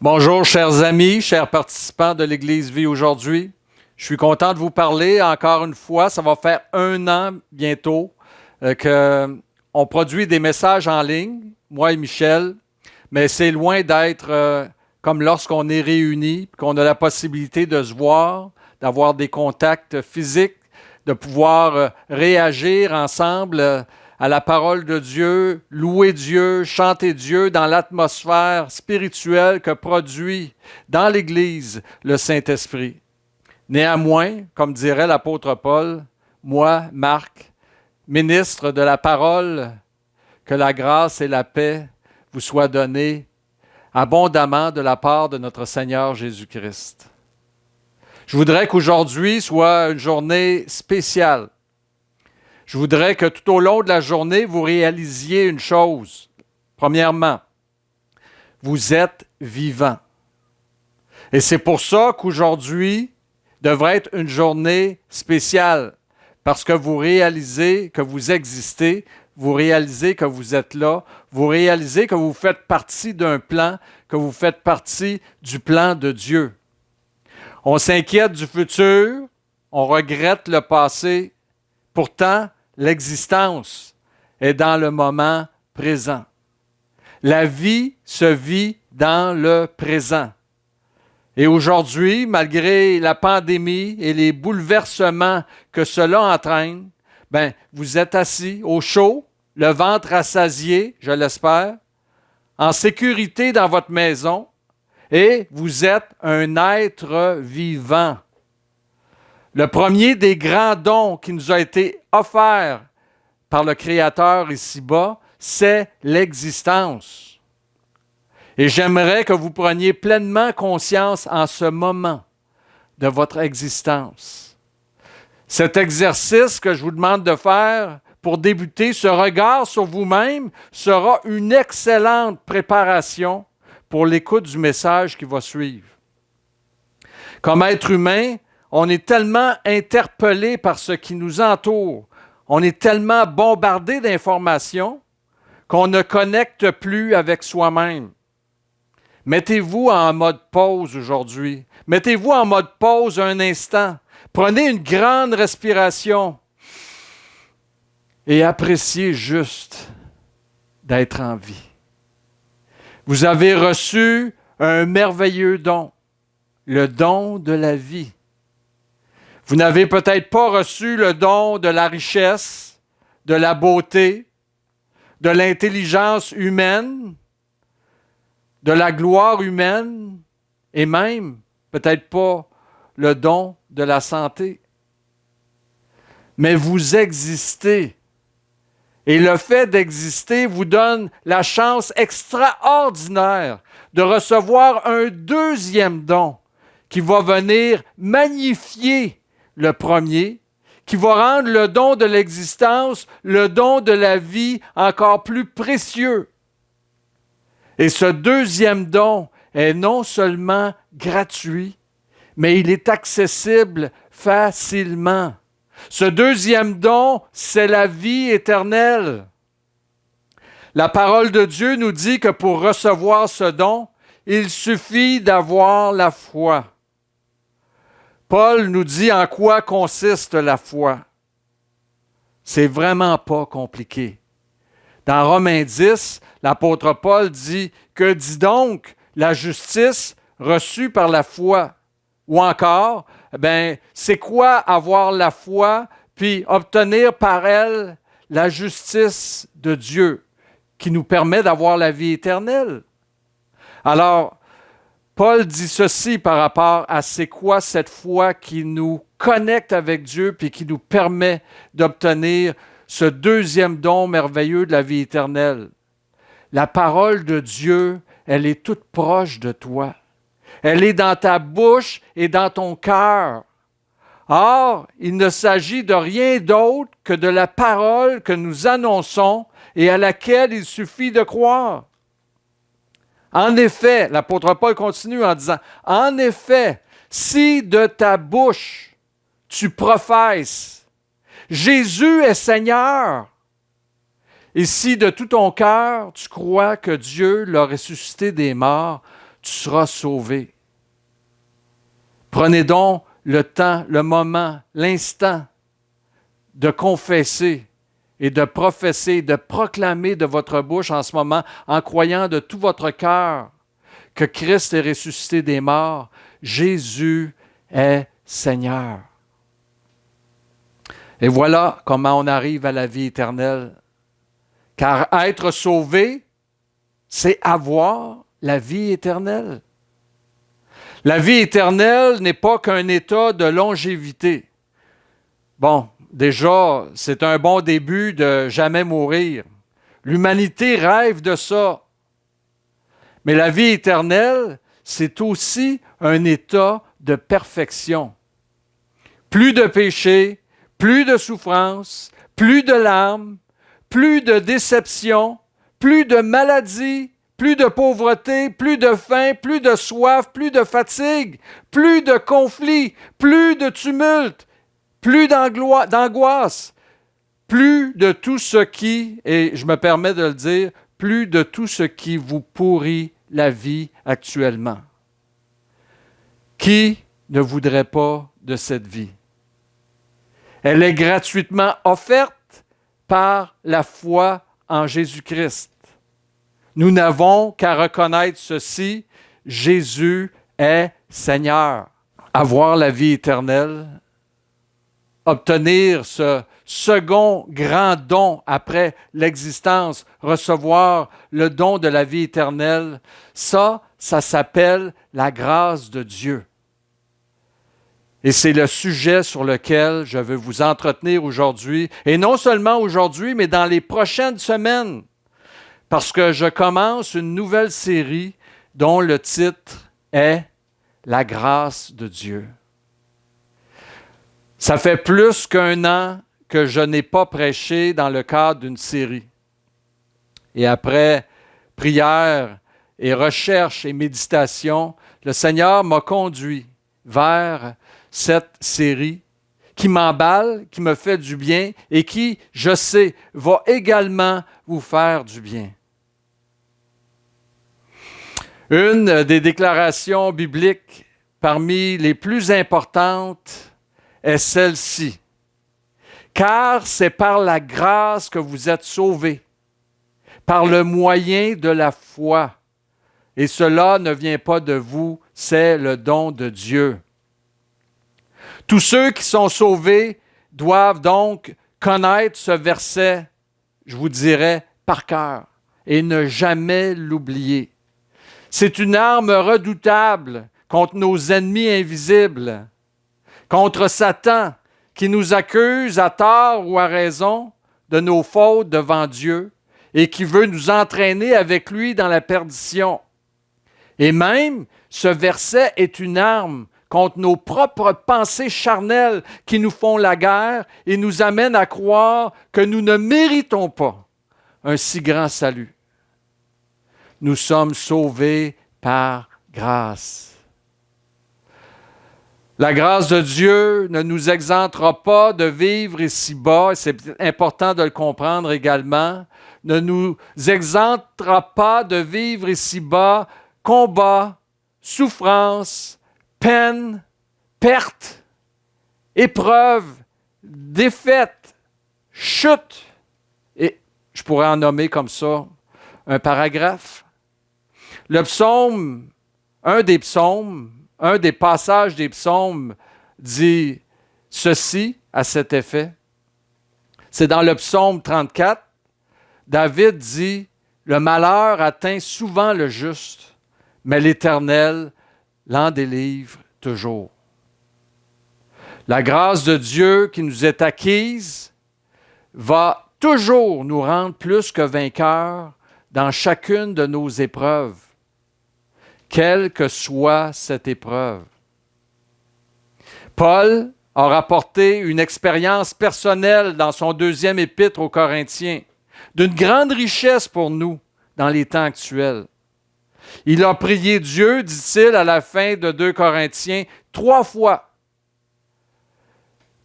Bonjour, chers amis, chers participants de l'Église Vie aujourd'hui. Je suis content de vous parler encore une fois. Ça va faire 1 an bientôt qu'on produit des messages en ligne, moi et Michel, mais c'est loin d'être comme lorsqu'on est réunis, qu'on a la possibilité de se voir, d'avoir des contacts physiques, de pouvoir réagir ensemble à la parole de Dieu, louer Dieu, chanter Dieu dans l'atmosphère spirituelle que produit dans l'Église le Saint-Esprit. Néanmoins, comme dirait l'apôtre Paul, moi, Marc, ministre de la parole, que la grâce et la paix vous soient données abondamment de la part de notre Seigneur Jésus-Christ. Je voudrais qu'aujourd'hui soit une journée spéciale. Je voudrais que tout au long de la journée, vous réalisiez une chose. Premièrement, vous êtes vivant. Et c'est pour ça qu'aujourd'hui devrait être une journée spéciale, parce que vous réalisez que vous existez, vous réalisez que vous êtes là, vous réalisez que vous faites partie d'un plan, que vous faites partie du plan de Dieu. On s'inquiète du futur, on regrette le passé, pourtant, l'existence est dans le moment présent. La vie se vit dans le présent. Et aujourd'hui, malgré la pandémie et les bouleversements que cela entraîne, vous êtes assis au chaud, le ventre rassasié, je l'espère, en sécurité dans votre maison, et vous êtes un être vivant. Le premier des grands dons qui nous a été offert par le Créateur ici-bas, c'est l'existence. Et j'aimerais que vous preniez pleinement conscience en ce moment de votre existence. Cet exercice que je vous demande de faire pour débuter ce regard sur vous-même sera une excellente préparation pour l'écoute du message qui va suivre. Comme être humain, on est tellement interpellé par ce qui nous entoure, on est tellement bombardé d'informations qu'on ne connecte plus avec soi-même. Mettez-vous en mode pause aujourd'hui. Mettez-vous en mode pause un instant. Prenez une grande respiration et appréciez juste d'être en vie. Vous avez reçu un merveilleux don, le don de la vie. Vous n'avez peut-être pas reçu le don de la richesse, de la beauté, de l'intelligence humaine, de la gloire humaine et même peut-être pas le don de la santé. Mais vous existez. Et le fait d'exister vous donne la chance extraordinaire de recevoir un deuxième don qui va venir magnifier le premier, qui va rendre le don de l'existence, le don de la vie encore plus précieux. Et ce deuxième don est non seulement gratuit, mais il est accessible facilement. Ce deuxième don, c'est la vie éternelle. La parole de Dieu nous dit que pour recevoir ce don, il suffit d'avoir la foi. Paul nous dit en quoi consiste la foi. C'est vraiment pas compliqué. Dans Romains 10, l'apôtre Paul dit « Que dit donc la justice reçue par la foi? » Ou encore, c'est quoi avoir la foi puis obtenir par elle la justice de Dieu qui nous permet d'avoir la vie éternelle? Alors, Paul dit ceci par rapport à c'est quoi cette foi qui nous connecte avec Dieu puis qui nous permet d'obtenir ce deuxième don merveilleux de la vie éternelle. La parole de Dieu, elle est toute proche de toi. Elle est dans ta bouche et dans ton cœur. Or, il ne s'agit de rien d'autre que de la parole que nous annonçons et à laquelle il suffit de croire. En effet, l'apôtre Paul continue en disant, « En effet, si de ta bouche tu professes Jésus est Seigneur, et si de tout ton cœur tu crois que Dieu l'a ressuscité des morts, tu seras sauvé. Prenez donc le temps, le moment, l'instant de confesser et de professer, de proclamer de votre bouche en ce moment, en croyant de tout votre cœur que Christ est ressuscité des morts. Jésus est Seigneur. Et voilà comment on arrive à la vie éternelle. Car être sauvé, c'est avoir la vie éternelle. La vie éternelle n'est pas qu'un état de longévité. Bon, déjà, c'est un bon début de jamais mourir. L'humanité rêve de ça. Mais la vie éternelle, c'est aussi un état de perfection. Plus de péché, plus de souffrance, plus de larmes, plus de déception, plus de maladie, plus de pauvreté, plus de faim, plus de soif, plus de fatigue, plus de conflits, plus de tumulte, plus d'angoisse, plus de tout ce qui, et je me permets de le dire, plus de tout ce qui vous pourrit la vie actuellement. Qui ne voudrait pas de cette vie? Elle est gratuitement offerte par la foi en Jésus-Christ. Nous n'avons qu'à reconnaître ceci, Jésus est Seigneur. Avoir la vie éternelle, obtenir ce second grand don après l'existence, recevoir le don de la vie éternelle, ça s'appelle la grâce de Dieu. Et c'est le sujet sur lequel je veux vous entretenir aujourd'hui, et non seulement aujourd'hui, mais dans les prochaines semaines, parce que je commence une nouvelle série dont le titre est « La grâce de Dieu ». Ça fait plus qu'un an que je n'ai pas prêché dans le cadre d'une série. Et après prière et recherche et méditation, le Seigneur m'a conduit vers cette série qui m'emballe, qui me fait du bien et qui, je sais, va également vous faire du bien. Une des déclarations bibliques parmi les plus importantes est celle-ci. Car c'est par la grâce que vous êtes sauvés, par le moyen de la foi. Et cela ne vient pas de vous, c'est le don de Dieu. Tous ceux qui sont sauvés doivent donc connaître ce verset, je vous dirais, par cœur, et ne jamais l'oublier. C'est une arme redoutable contre nos ennemis invisibles, contre Satan, qui nous accuse à tort ou à raison de nos fautes devant Dieu et qui veut nous entraîner avec lui dans la perdition. Et même, ce verset est une arme contre nos propres pensées charnelles qui nous font la guerre et nous amènent à croire que nous ne méritons pas un si grand salut. Nous sommes sauvés par grâce. La grâce de Dieu ne nous exemptera pas de vivre ici-bas, et c'est important de le comprendre également, ne nous exemptera pas de vivre ici-bas combat, souffrance, peine, perte, épreuve, défaite, chute. Et je pourrais en nommer comme ça un paragraphe. Le psaume, un des passages des psaumes dit ceci à cet effet. C'est dans le psaume 34. David dit « Le malheur atteint souvent le juste, mais l'Éternel l'en délivre toujours. » La grâce de Dieu qui nous est acquise va toujours nous rendre plus que vainqueurs dans chacune de nos épreuves, quelle que soit cette épreuve. Paul a rapporté une expérience personnelle dans son 2e épître aux Corinthiens, d'une grande richesse pour nous dans les temps actuels. Il a prié Dieu, dit-il à la fin de 2 Corinthiens, 3 fois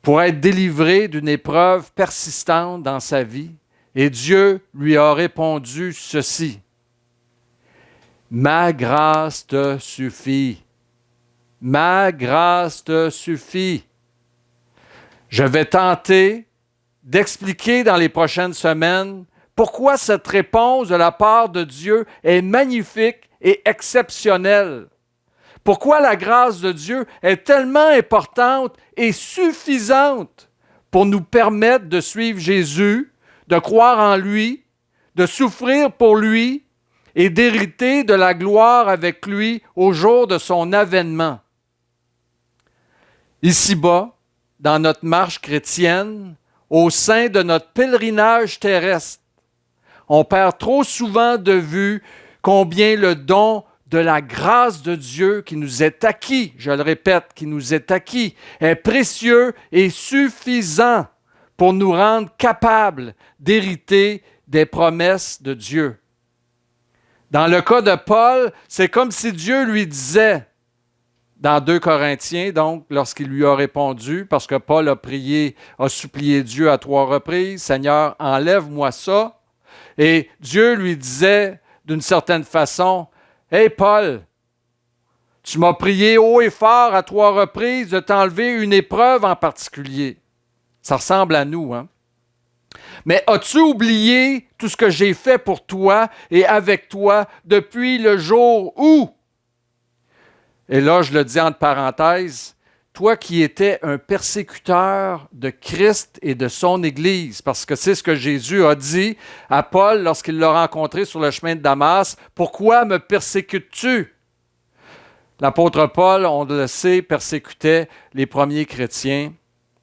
pour être délivré d'une épreuve persistante dans sa vie. Et Dieu lui a répondu ceci. « Ma grâce te suffit. Ma grâce te suffit. Je vais tenter d'expliquer dans les prochaines semaines pourquoi cette réponse de la part de Dieu est magnifique et exceptionnelle. Pourquoi la grâce de Dieu est tellement importante et suffisante pour nous permettre de suivre Jésus, de croire en lui, de souffrir pour lui et d'hériter de la gloire avec lui au jour de son avènement. Ici-bas, dans notre marche chrétienne, au sein de notre pèlerinage terrestre, on perd trop souvent de vue combien le don de la grâce de Dieu qui nous est acquis, je le répète, qui nous est acquis, est précieux et suffisant pour nous rendre capables d'hériter des promesses de Dieu. Dans le cas de Paul, c'est comme si Dieu lui disait, dans 2 Corinthiens, donc, lorsqu'il lui a répondu, parce que Paul a prié, a supplié Dieu à 3 reprises, « Seigneur, enlève-moi ça ». Et Dieu lui disait, d'une certaine façon, « Hey Paul, tu m'as prié haut et fort à 3 reprises de t'enlever une épreuve en particulier. » Ça ressemble à nous, hein? Mais as-tu oublié tout ce que j'ai fait pour toi et avec toi depuis le jour où? Et là, je le dis entre parenthèses, toi qui étais un persécuteur de Christ et de son Église, parce que c'est ce que Jésus a dit à Paul lorsqu'il l'a rencontré sur le chemin de Damas, « Pourquoi me persécutes-tu? » L'apôtre Paul, on le sait, persécutait les premiers chrétiens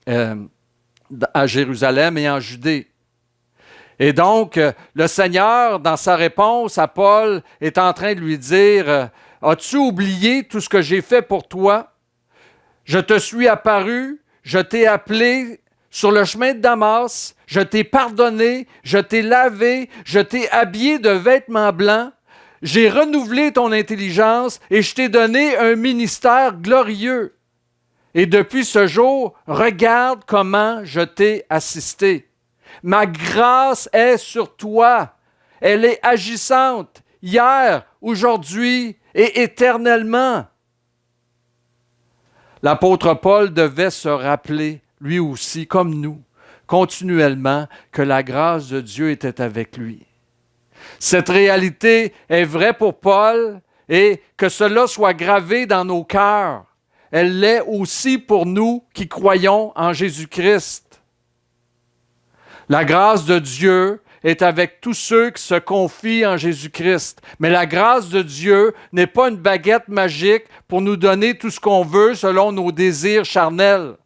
à Jérusalem et en Judée. Et donc, le Seigneur, dans sa réponse à Paul, est en train de lui dire, « As-tu oublié tout ce que j'ai fait pour toi? Je te suis apparu, je t'ai appelé sur le chemin de Damas, je t'ai pardonné, je t'ai lavé, je t'ai habillé de vêtements blancs, j'ai renouvelé ton intelligence et je t'ai donné un ministère glorieux. Et depuis ce jour, regarde comment je t'ai assisté. Ma grâce est sur toi. Elle est agissante hier, aujourd'hui et éternellement. » L'apôtre Paul devait se rappeler, lui aussi, comme nous, continuellement, que la grâce de Dieu était avec lui. Cette réalité est vraie pour Paul et que cela soit gravé dans nos cœurs. Elle l'est aussi pour nous qui croyons en Jésus-Christ. La grâce de Dieu est avec tous ceux qui se confient en Jésus-Christ. Mais la grâce de Dieu n'est pas une baguette magique pour nous donner tout ce qu'on veut selon nos désirs charnels.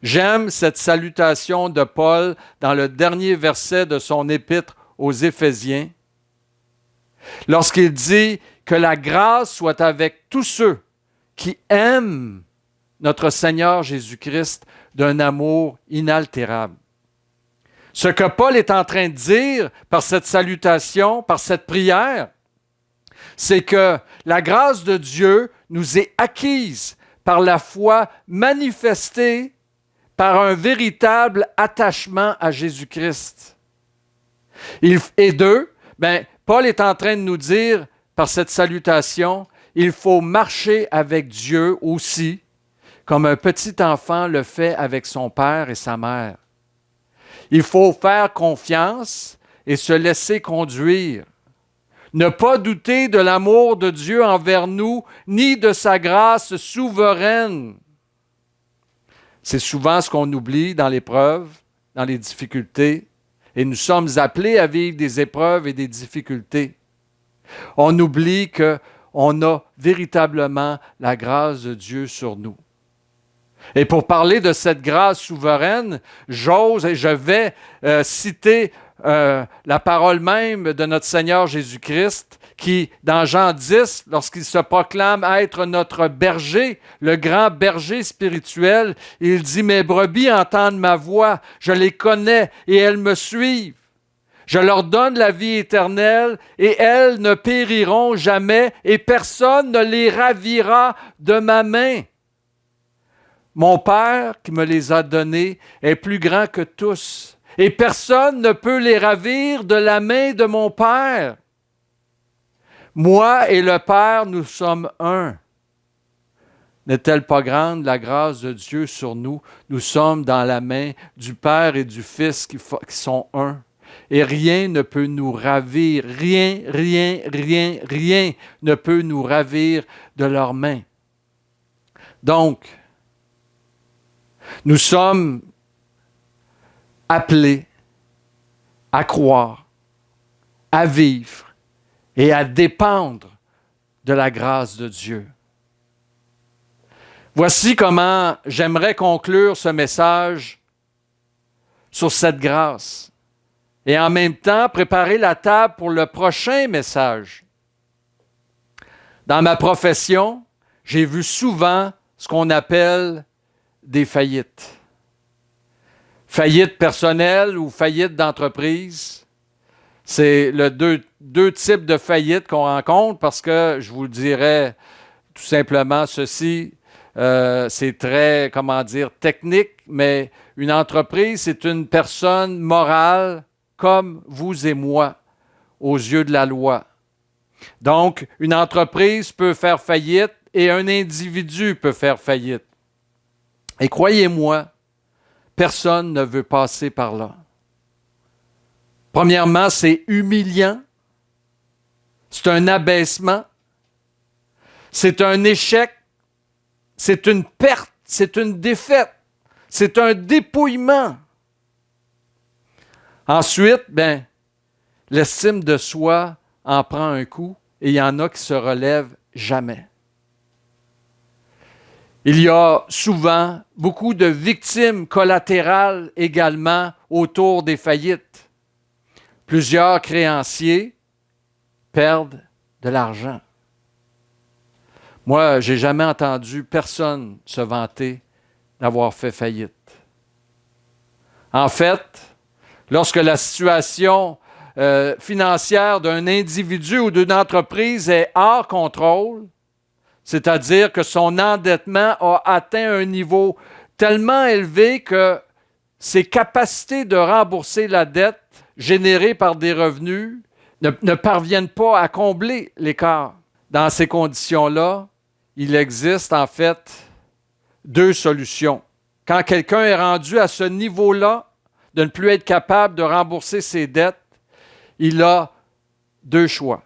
J'aime cette salutation de Paul dans le dernier verset de son épître aux Éphésiens, lorsqu'il dit que la grâce soit avec tous ceux qui aiment notre Seigneur Jésus-Christ d'un amour inaltérable. Ce que Paul est en train de dire par cette salutation, par cette prière, c'est que la grâce de Dieu nous est acquise par la foi manifestée par un véritable attachement à Jésus-Christ. Et deux, Paul est en train de nous dire par cette salutation, il faut marcher avec Dieu aussi, comme un petit enfant le fait avec son père et sa mère. Il faut faire confiance et se laisser conduire. Ne pas douter de l'amour de Dieu envers nous, ni de sa grâce souveraine. C'est souvent ce qu'on oublie dans l'épreuve, dans les difficultés, et nous sommes appelés à vivre des épreuves et des difficultés. On oublie qu'on a véritablement la grâce de Dieu sur nous. Et pour parler de cette grâce souveraine, j'ose et je vais citer la parole même de notre Seigneur Jésus-Christ qui, dans Jean 10, lorsqu'il se proclame être notre berger, le grand berger spirituel, il dit « Mes brebis entendent ma voix, je les connais et elles me suivent. Je leur donne la vie éternelle et elles ne périront jamais et personne ne les ravira de ma main. » Mon Père qui me les a donnés est plus grand que tous, et personne ne peut les ravir de la main de mon Père. Moi et le Père, nous sommes un. N'est-elle pas grande la grâce de Dieu sur nous? Nous sommes dans la main du Père et du Fils qui sont un. Et rien ne peut nous ravir, rien ne peut nous ravir de leurs mains. Donc, nous sommes appelés à croire, à vivre et à dépendre de la grâce de Dieu. Voici comment j'aimerais conclure ce message sur cette grâce et en même temps préparer la table pour le prochain message. Dans ma profession, j'ai vu souvent ce qu'on appelle des faillites. Faillite personnelle ou faillite d'entreprise. C'est les deux types de faillites qu'on rencontre parce que je vous dirais tout simplement ceci. C'est très, technique, mais une entreprise, c'est une personne morale comme vous et moi, aux yeux de la loi. Donc, une entreprise peut faire faillite et un individu peut faire faillite. Et croyez-moi, personne ne veut passer par là. Premièrement, c'est humiliant, c'est un abaissement, c'est un échec, c'est une perte, c'est une défaite, c'est un dépouillement. Ensuite, l'estime de soi en prend un coup et il y en a qui se relèvent jamais. Il y a souvent beaucoup de victimes collatérales également autour des faillites. Plusieurs créanciers perdent de l'argent. Moi, je n'ai jamais entendu personne se vanter d'avoir fait faillite. En fait, lorsque la situation financière d'un individu ou d'une entreprise est hors contrôle, c'est-à-dire que son endettement a atteint un niveau tellement élevé que ses capacités de rembourser la dette générée par des revenus ne parviennent pas à combler l'écart. Dans ces conditions-là, il existe en fait deux solutions. Quand quelqu'un est rendu à ce niveau-là, de ne plus être capable de rembourser ses dettes, il a deux choix.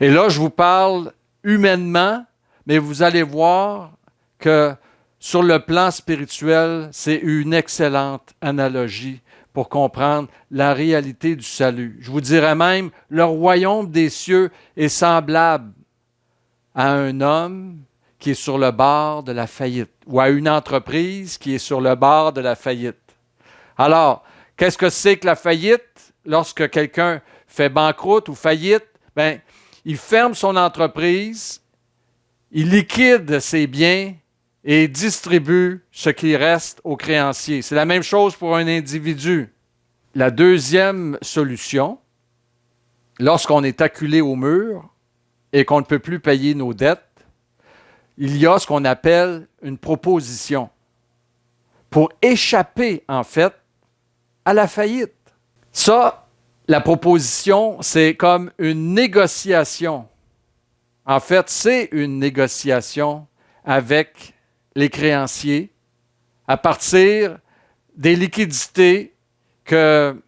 Et là, je vous parle humainement, mais vous allez voir que sur le plan spirituel, c'est une excellente analogie pour comprendre la réalité du salut. Je vous dirais même, le royaume des cieux est semblable à un homme qui est sur le bord de la faillite ou à une entreprise qui est sur le bord de la faillite. Alors, qu'est-ce que c'est que la faillite? Lorsque quelqu'un fait banqueroute ou faillite, il ferme son entreprise, il liquide ses biens et distribue ce qui reste aux créanciers. C'est la même chose pour un individu. La deuxième solution, lorsqu'on est acculé au mur et qu'on ne peut plus payer nos dettes, il y a ce qu'on appelle une proposition pour échapper, en fait, à la faillite. Ça, la proposition, c'est comme une négociation. En fait, c'est une négociation avec les créanciers à partir des liquidités que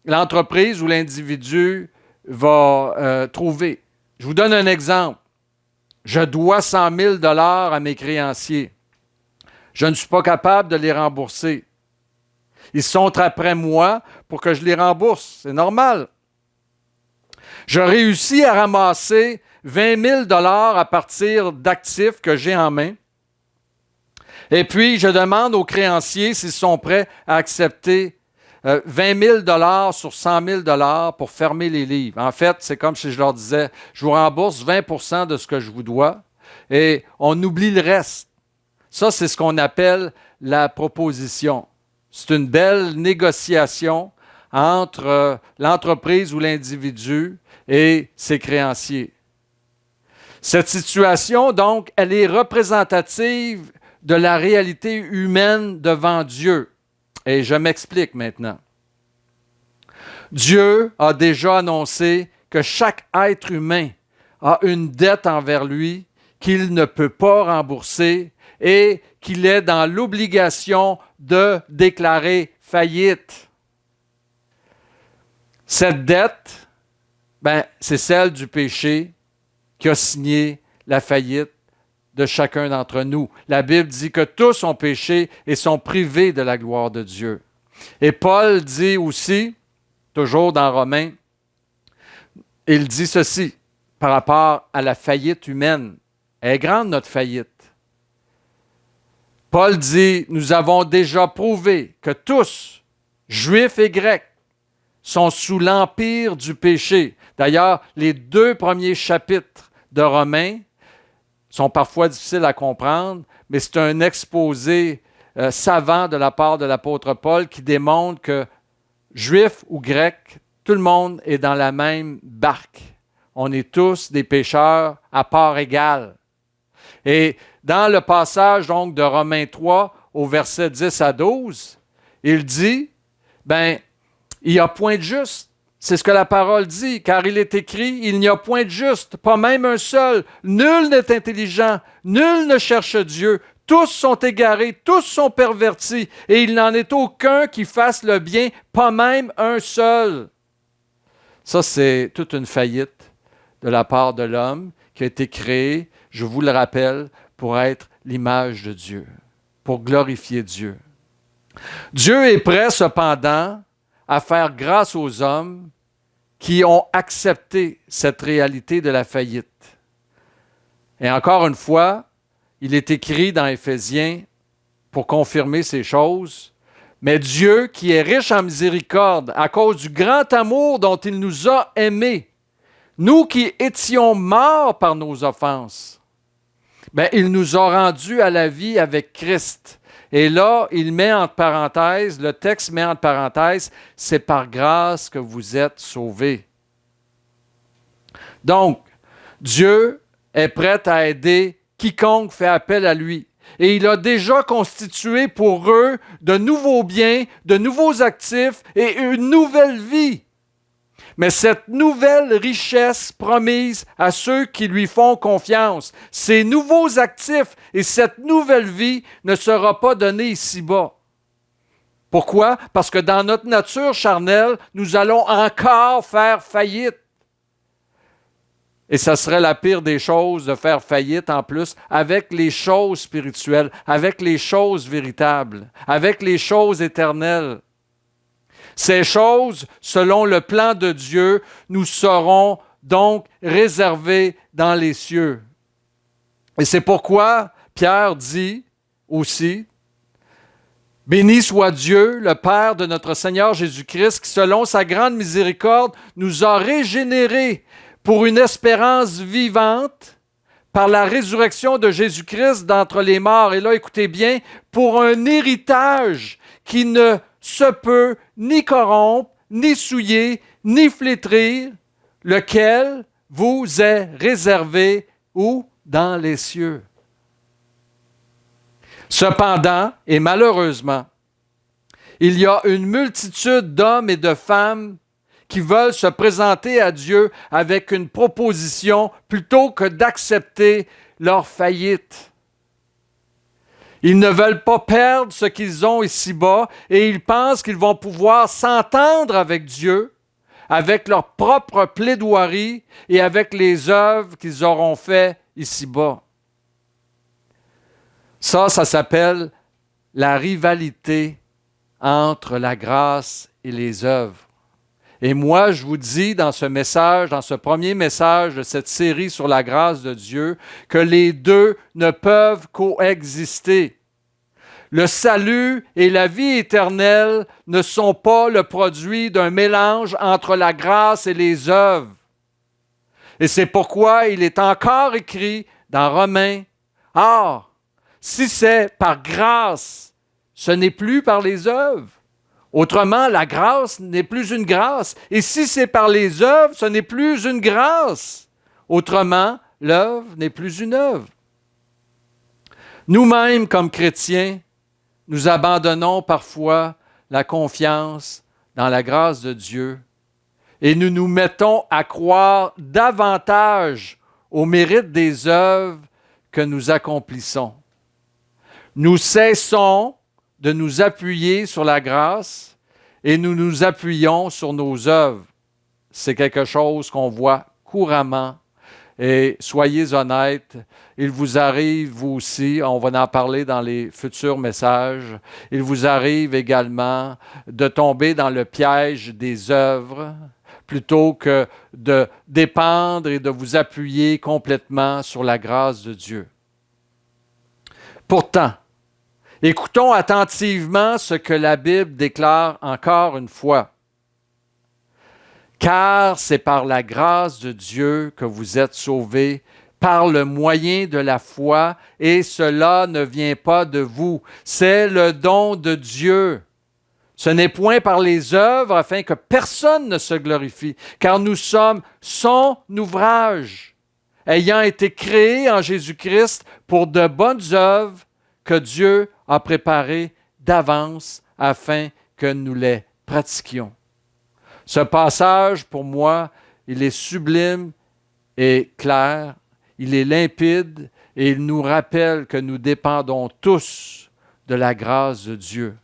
l'entreprise ou l'individu va trouver. Je vous donne un exemple. Je dois 100 000 $ à mes créanciers. Je ne suis pas capable de les rembourser. Ils sont après moi pour que je les rembourse. C'est normal. Je réussis à ramasser 20 000 $ à partir d'actifs que j'ai en main. Et puis, je demande aux créanciers s'ils sont prêts à accepter 20 000 $ sur 100 000 $ pour fermer les livres. En fait, c'est comme si je leur disais, je vous rembourse 20 % de ce que je vous dois et on oublie le reste. Ça, c'est ce qu'on appelle la proposition. C'est une belle négociation entre l'entreprise ou l'individu et ses créanciers. Cette situation, donc, elle est représentative de la réalité humaine devant Dieu. Et je m'explique maintenant. Dieu a déjà annoncé que chaque être humain a une dette envers lui qu'il ne peut pas rembourser et qu'il est dans l'obligation de déclarer faillite. Cette dette, c'est celle du péché qui a signé la faillite de chacun d'entre nous. La Bible dit que tous ont péché et sont privés de la gloire de Dieu. Et Paul dit aussi, toujours dans Romains, il dit ceci par rapport à la faillite humaine. Elle est grande, notre faillite. Paul dit, nous avons déjà prouvé que tous, juifs et grecs, sont sous l'empire du péché. D'ailleurs, les 2 premiers chapitres de Romains sont parfois difficiles à comprendre, mais c'est un exposé savant de la part de l'apôtre Paul qui démontre que juifs ou grecs, tout le monde est dans la même barque. On est tous des pécheurs à part égale. Et dans le passage donc de Romains 3 au verset 10 à 12, il dit, il n'y a point de juste. C'est ce que la parole dit, car il est écrit, il n'y a point de juste, pas même un seul. Nul n'est intelligent, nul ne cherche Dieu. Tous sont égarés, tous sont pervertis, et il n'en est aucun qui fasse le bien, pas même un seul. Ça, c'est toute une faillite de la part de l'homme qui a été créé, je vous le rappelle, pour être l'image de Dieu, pour glorifier Dieu. Dieu est prêt, cependant, à faire grâce aux hommes qui ont accepté cette réalité de la faillite. Et encore une fois, il est écrit dans Éphésiens, pour confirmer ces choses, « Mais Dieu, qui est riche en miséricorde, à cause du grand amour dont il nous a aimés, nous qui étions morts par nos offenses, il nous a rendus à la vie avec Christ. » Et là, il met entre parenthèses, le texte met entre parenthèses, « C'est par grâce que vous êtes sauvés. » Donc, Dieu est prêt à aider quiconque fait appel à lui. Et il a déjà constitué pour eux de nouveaux biens, de nouveaux actifs et une nouvelle vie. Mais cette nouvelle richesse promise à ceux qui lui font confiance, ces nouveaux actifs et cette nouvelle vie ne sera pas donnée ici-bas. Pourquoi? Parce que dans notre nature charnelle, nous allons encore faire faillite. Et ça serait la pire des choses de faire faillite en plus avec les choses spirituelles, avec les choses véritables, avec les choses éternelles. Ces choses, selon le plan de Dieu, nous seront donc réservées dans les cieux. Et c'est pourquoi Pierre dit aussi, « Béni soit Dieu, le Père de notre Seigneur Jésus-Christ, qui, selon sa grande miséricorde, nous a régénérés pour une espérance vivante par la résurrection de Jésus-Christ d'entre les morts. » Et là, écoutez bien, pour un héritage qui ne se peut ni corrompre, ni souiller, ni flétrir, lequel vous est réservé où? Dans les cieux. Cependant, et malheureusement, il y a une multitude d'hommes et de femmes qui veulent se présenter à Dieu avec une proposition plutôt que d'accepter leur faillite. Ils ne veulent pas perdre ce qu'ils ont ici-bas et ils pensent qu'ils vont pouvoir s'entendre avec Dieu, avec leur propre plaidoirie et avec les œuvres qu'ils auront faites ici-bas. Ça s'appelle la rivalité entre la grâce et les œuvres. Et moi, je vous dis dans ce message, dans ce premier message de cette série sur la grâce de Dieu, que les deux ne peuvent coexister. Le salut et la vie éternelle ne sont pas le produit d'un mélange entre la grâce et les œuvres. Et c'est pourquoi il est encore écrit dans Romains, « Or, si c'est par grâce, ce n'est plus par les œuvres. Autrement, la grâce n'est plus une grâce. Et si c'est par les œuvres, ce n'est plus une grâce. Autrement, l'œuvre n'est plus une œuvre. » Nous-mêmes, comme chrétiens, nous abandonnons parfois la confiance dans la grâce de Dieu et nous nous mettons à croire davantage au mérite des œuvres que nous accomplissons. Nous cessons de nous appuyer sur la grâce et nous nous appuyons sur nos œuvres. C'est quelque chose qu'on voit couramment. Et soyez honnêtes, il vous arrive, vous aussi, on va en parler dans les futurs messages, il vous arrive également de tomber dans le piège des œuvres plutôt que de dépendre et de vous appuyer complètement sur la grâce de Dieu. Pourtant, écoutons attentivement ce que la Bible déclare encore une fois. Car c'est par la grâce de Dieu que vous êtes sauvés, par le moyen de la foi, et cela ne vient pas de vous. C'est le don de Dieu. Ce n'est point par les œuvres afin que personne ne se glorifie, car nous sommes son ouvrage, ayant été créés en Jésus-Christ pour de bonnes œuvres que Dieu a préparées d'avance afin que nous les pratiquions. Ce passage, pour moi, il est sublime et clair, il est limpide et il nous rappelle que nous dépendons tous de la grâce de Dieu.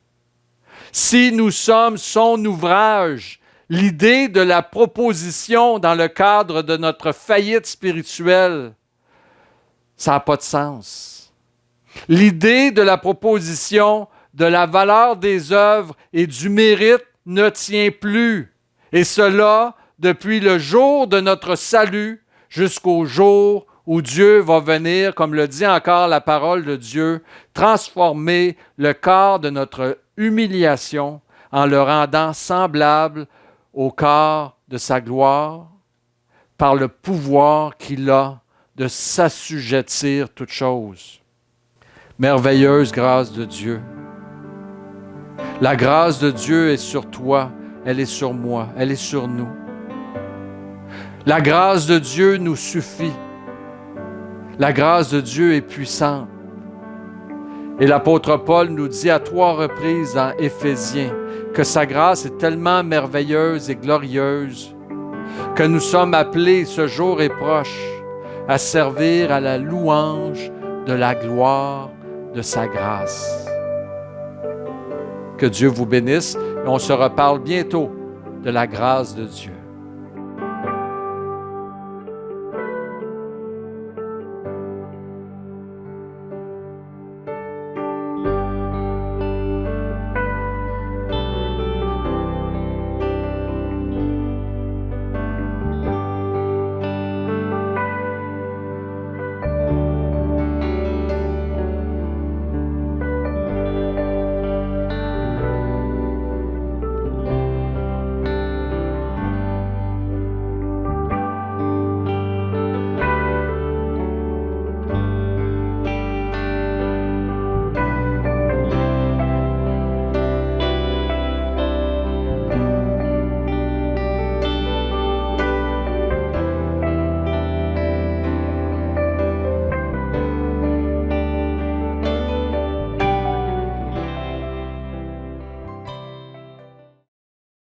Si nous sommes son ouvrage, l'idée de la proposition dans le cadre de notre faillite spirituelle, ça n'a pas de sens. L'idée de la proposition de la valeur des œuvres et du mérite ne tient plus. Et cela depuis le jour de notre salut jusqu'au jour où Dieu va venir, comme le dit encore la parole de Dieu, transformer le corps de notre humiliation en le rendant semblable au corps de sa gloire par le pouvoir qu'il a de s'assujettir toutes choses. Merveilleuse grâce de Dieu. La grâce de Dieu est sur toi. Elle est sur moi, elle est sur nous. La grâce de Dieu nous suffit. La grâce de Dieu est puissante. Et l'apôtre Paul nous dit à 3 reprises dans Éphésiens que sa grâce est tellement merveilleuse et glorieuse que nous sommes appelés, ce jour est proche, à servir à la louange de la gloire de sa grâce. Que Dieu vous bénisse et on se reparle bientôt de la grâce de Dieu.